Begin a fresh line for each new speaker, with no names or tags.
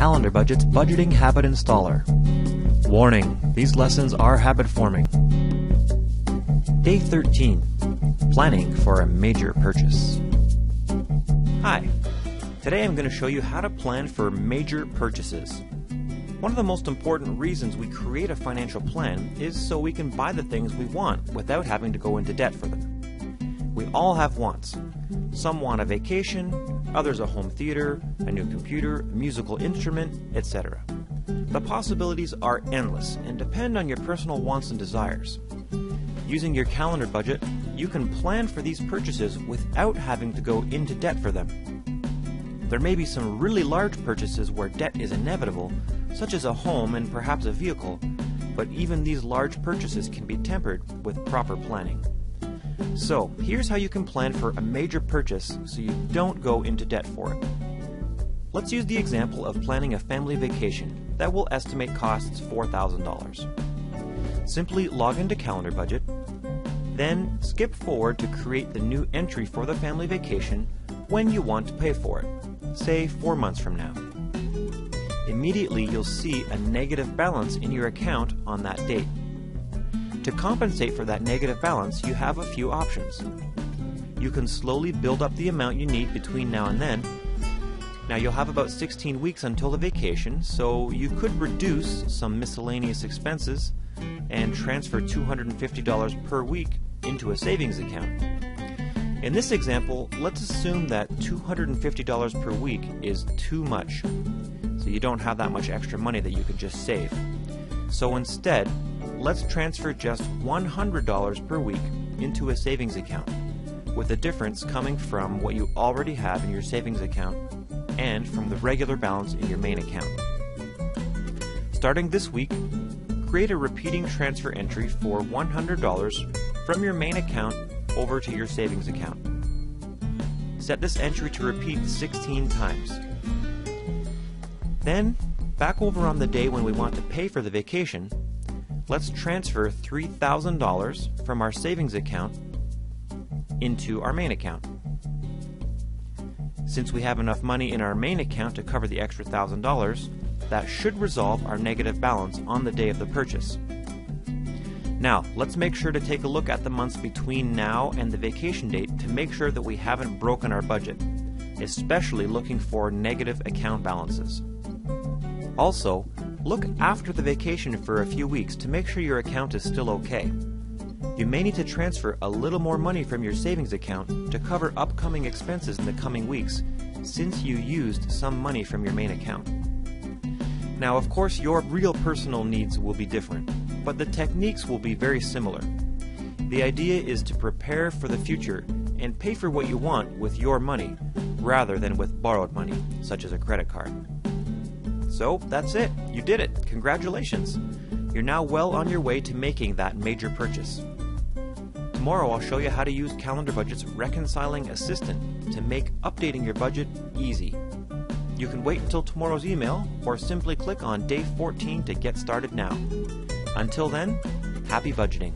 CalendarBudget's Budgeting Habit Installer. Warning: these lessons are habit forming. Day 13. Planning for a major purchase. Hi. Today I'm going to show you how to plan for major purchases. One of the most important reasons we create a financial plan is so we can buy the things we want without having to go into debt for them. We all have wants. Some want a vacation, others a home theater, a new computer, a musical instrument, etc. The possibilities are endless and depend on your personal wants and desires. Using your calendar budget, you can plan for these purchases without having to go into debt for them. There may be some really large purchases where debt is inevitable, such as a home and perhaps a vehicle, but even these large purchases can be tempered with proper planning. So, here's how you can plan for a major purchase so you don't go into debt for it. Let's use the example of planning a family vacation that will estimate costs $4,000. Simply log into Calendar Budget, then skip forward to create the new entry for the family vacation when you want to pay for it, say 4 months from now. Immediately you'll see a negative balance in your account on that date. To compensate for that negative balance, you have a few options. You can slowly build up the amount you need between now and then. Now you'll have about 16 weeks until the vacation, so you could reduce some miscellaneous expenses and transfer $250 per week into a savings account. In this example, let's assume that $250 per week is too much, so you don't have that much extra money that you can just save. So instead, let's transfer just $100 per week into a savings account, with the difference coming from what you already have in your savings account and from the regular balance in your main account. Starting this week, create a repeating transfer entry for $100 from your main account over to your savings account. Set this entry to repeat 16 times. Then, back over on the day when we want to pay for the vacation, let's transfer $3,000 from our savings account into our main account. Since we have enough money in our main account to cover the extra $1,000, that should resolve our negative balance on the day of the purchase. Now, let's make sure to take a look at the months between now and the vacation date to make sure that we haven't broken our budget, especially looking for negative account balances. Also, look after the vacation for a few weeks to make sure your account is still okay. You may need to transfer a little more money from your savings account to cover upcoming expenses in the coming weeks, since you used some money from your main account. Now, of course, your real personal needs will be different, but the techniques will be very similar. The idea is to prepare for the future and pay for what you want with your money, rather than with borrowed money, such as a credit card. So, that's it. You did it. Congratulations. You're now well on your way to making that major purchase. Tomorrow I'll show you how to use CalendarBudget's Reconciling Assistant to make updating your budget easy. You can wait until tomorrow's email or simply click on Day 14 to get started now. Until then, happy budgeting.